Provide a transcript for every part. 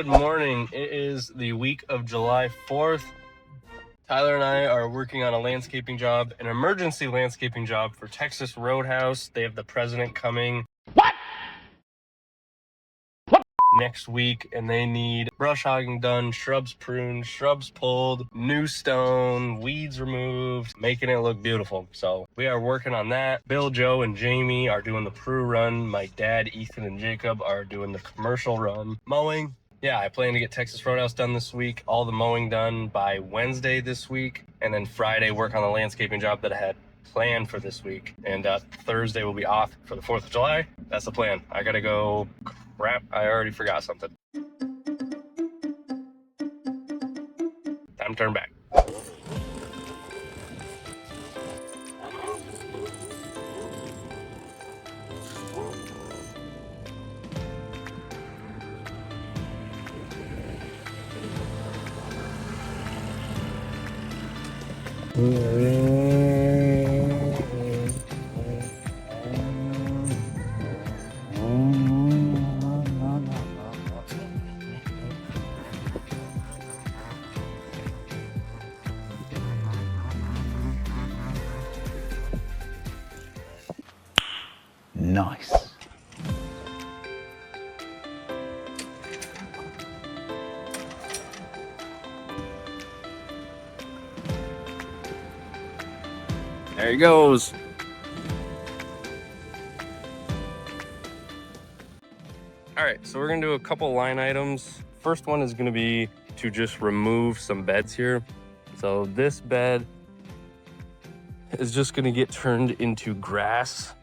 Good morning. It is the week of July 4th. Tyler and I are working on a landscaping job, an emergency landscaping job for Texas Roadhouse. They have the president coming next week, and they need brush hogging done, shrubs pruned, shrubs pulled, new stone, weeds removed, making it look beautiful. So we are working on that. Bill, Joe, and Jamie are doing the Prue run. My dad, Ethan, and Jacob are doing the commercial run. Mowing. Yeah, I plan to get Texas Roadhouse done this week, all the mowing done by Wednesday this week, and then Friday work on the landscaping job that I had planned for this week. And Thursday will be off for the 4th of July. That's the plan. I gotta go. Crap, I already forgot something. Time to turn back. Nice. There he goes. All right, so we're gonna do a couple line items. First one is gonna be to just remove some beds here. So this bed is just gonna get turned into grass.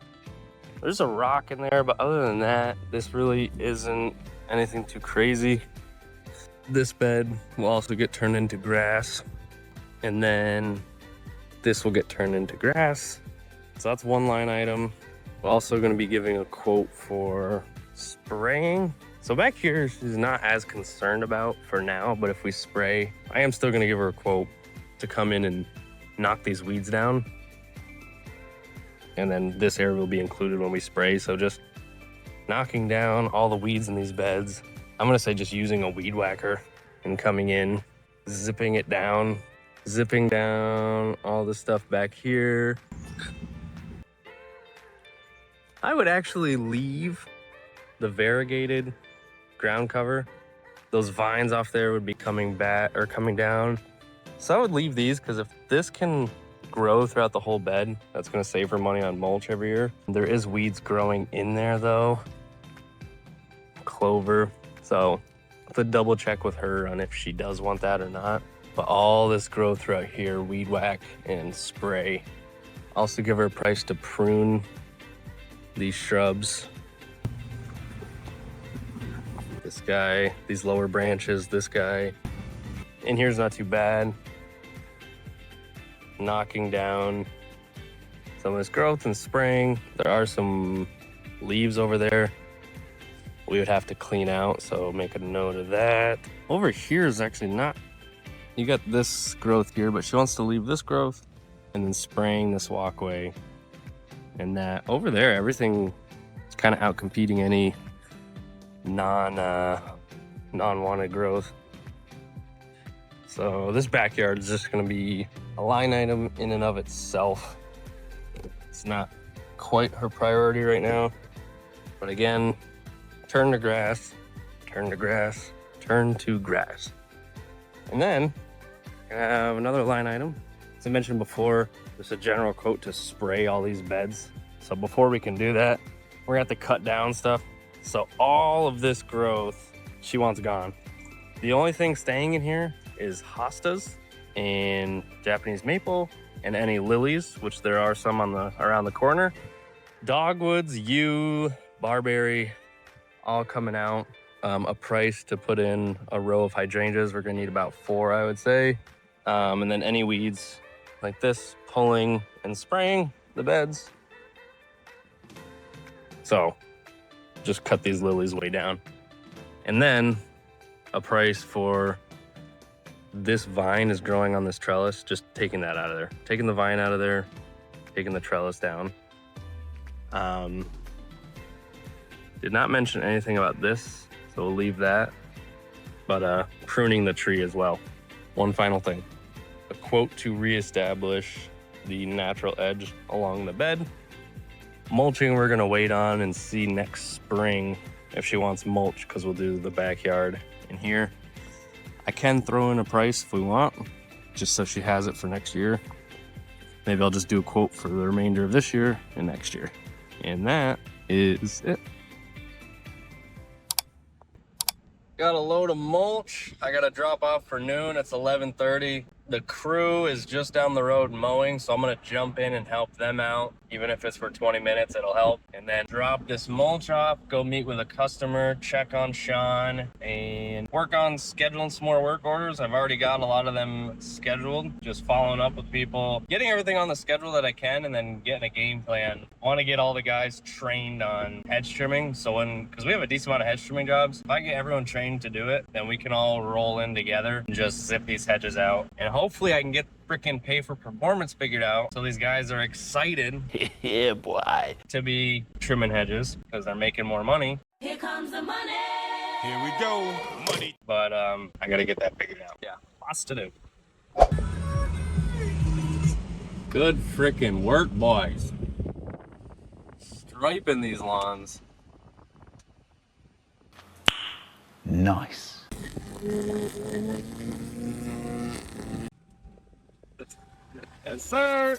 There's a rock in there, but other than that, this really isn't anything too crazy. This bed will also get turned into grass, and then this will get turned into grass. So that's one line item. We're also gonna be giving a quote for spraying. So back here, she's not as concerned about for now, but if we spray, I am still gonna give her a quote to come in and knock these weeds down. And then this area will be included when we spray. So just knocking down all the weeds in these beds. I'm gonna say just using a weed whacker and coming in, zipping it down, zipping down all the stuff back here. I would actually leave the variegated ground cover. Those vines off there would be coming back or coming down. So I would leave these, because if this can grow throughout the whole bed, that's going to save her money on mulch every year. There is weeds growing in there though, clover, so I have to double check with her on if she does want that or not. But all this growth throughout here, weed whack and spray. Also give her a price to prune these shrubs. This guy, these lower branches, this guy. In here's not too bad. Knocking down some of this growth and spraying. There are some leaves over there we would have to clean out, so make a note of that. Over here is actually not, you got this growth here, but she wants to leave this growth and then spraying this walkway and that. Over there, everything is kind of out competing any non-wanted growth. So this backyard is just going to be a line item in and of itself. It's not quite her priority right now, but again, turn to grass, turn to grass, turn to grass. And then I have another line item. As I mentioned before, there's a general quote to spray all these beds. So before we can do that, we're gonna have to cut down stuff. So all of this growth, she wants gone. The only thing staying in here is hostas and Japanese maple and any lilies, which there are some on the around the corner. Dogwoods, yew, barberry, all coming out. A price to put in a row of hydrangeas. We're gonna need about 4, I would say. And then any weeds like this, pulling and spraying the beds. So just cut these lilies way down. And then a price for this vine is growing on this trellis, just taking that out of there. Taking the vine out of there, taking the trellis down. Did not mention anything about this, so we'll leave that. but pruning the tree as well. One final thing, a quote to reestablish the natural edge along the bed. Mulching we're gonna wait on and see next spring if she wants mulch, because we'll do the backyard in here. I can throw in a price if we want, just so she has it for next year. Maybe I'll just do a quote for the remainder of this year and next year. And that is it. Got a load of mulch. I gotta drop off for noon. It's 11:30. The crew is just down the road mowing, so I'm gonna jump in and help them out. Even if it's for 20 minutes, it'll help. And then drop this mulch off, go meet with a customer, check on Sean, and work on scheduling some more work orders. I've already got a lot of them scheduled, just following up with people, getting everything on the schedule that I can, and then getting a game plan. I want to get all the guys trained on hedge trimming, so because we have a decent amount of hedge trimming jobs, if I get everyone trained to do it, then we can all roll in together and just zip these hedges out. And hopefully I can get freaking pay for performance figured out, so these guys are excited yeah, boy, to be trimming hedges because they're making more money. Here comes the money. here we go, money. But I gotta get that figured out. Yeah, lots to do. Good freaking work, boys. Striping these lawns. Nice. Yes, sir.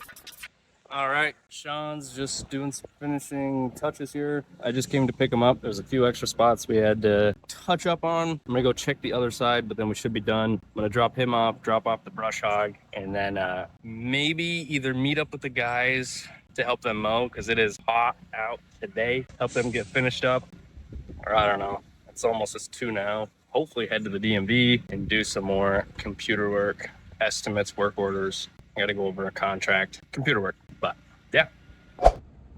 All right, Sean's just doing some finishing touches here. I just came to pick him up. There's a few extra spots we had to touch up on. I'm gonna go check the other side, but then we should be done. I'm gonna drop him off, drop off the brush hog, and then maybe either meet up with the guys to help them mow, because it is hot out today. Help them get finished up, or I don't know. It's 2 now. Hopefully head to the DMV and do some more computer work, estimates, work orders. I gotta go over a contract, computer work, but yeah.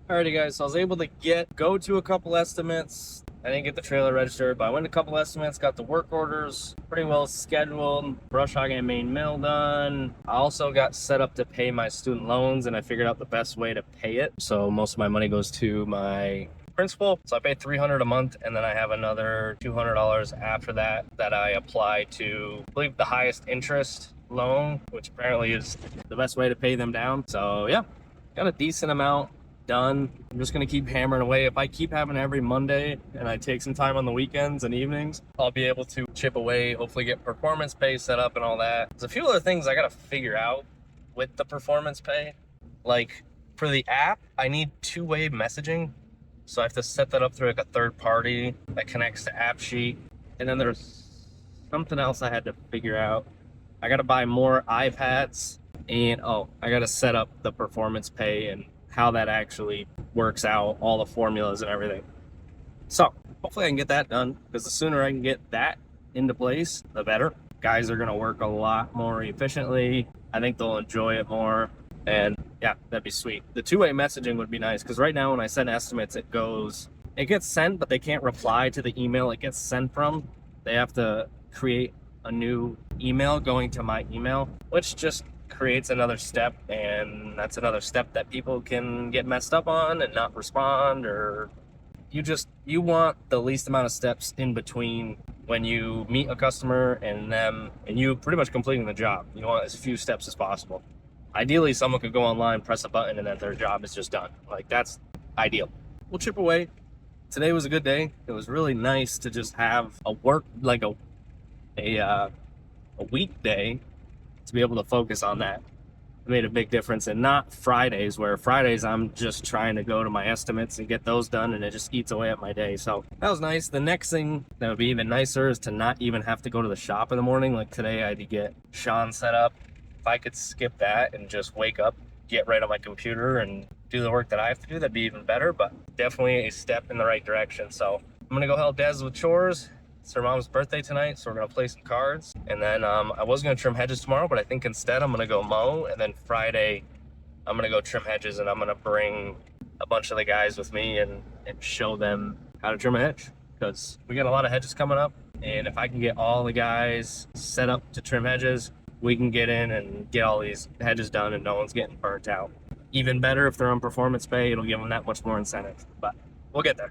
Alrighty guys, so I was able to go to a couple estimates. I didn't get the trailer registered, but I went to a couple estimates, got the work orders pretty well scheduled, brush hog and main mill done. I also got set up to pay my student loans, and I figured out the best way to pay it. So most of my money goes to my principal. So I pay $300 a month, and then I have another $200 after that I apply to, I believe, the highest interest loan, which apparently is the best way to pay them down. So yeah, got a decent amount done. I'm just gonna keep hammering away. If I keep having every Monday and I take some time on the weekends and evenings, I'll be able to chip away, hopefully get performance pay set up and all that. There's a few other things I gotta figure out with the performance pay. Like for the app, I need two-way messaging. So I have to set that up through like a third party that connects to AppSheet. And then there's something else I had to figure out. I got to buy more iPads, and I got to set up the performance pay and how that actually works out, all the formulas and everything. So hopefully I can get that done, because the sooner I can get that into place, the better. Guys are going to work a lot more efficiently. I think they'll enjoy it more. And yeah, that'd be sweet. The two-way messaging would be nice, because right now when I send estimates, it gets sent, but they can't reply to the email it gets sent from. They have to create a new email going to my email, which just creates another step, and that's another step that people can get messed up on and not respond. Or you want the least amount of steps in between when you meet a customer and them and you pretty much completing the job. You want as few steps as possible. Ideally, someone could go online, press a button, and then their job is just done. Like, that's ideal. We'll chip away. Today was a good day. It was really nice to just have a weekday to be able to focus on that. It made a big difference, and not Fridays, where Fridays I'm just trying to go to my estimates and get those done, and it just eats away at my day. So that was nice. The next thing that would be even nicer is to not even have to go to the shop in the morning. Like today I had to get Sean set up. If I could skip that and just wake up, get right on my computer and do the work that I have to do, that'd be even better, but definitely a step in the right direction. So I'm gonna go help Des with chores. It's her mom's birthday tonight, so we're gonna play some cards. And then I was gonna trim hedges tomorrow, but I think instead I'm gonna go mow, and then Friday I'm gonna go trim hedges, and I'm gonna bring a bunch of the guys with me and show them how to trim a hedge, because we got a lot of hedges coming up, and if I can get all the guys set up to trim hedges, we can get in and get all these hedges done and no one's getting burnt out. Even better if they're on performance pay, it'll give them that much more incentive, but we'll get there.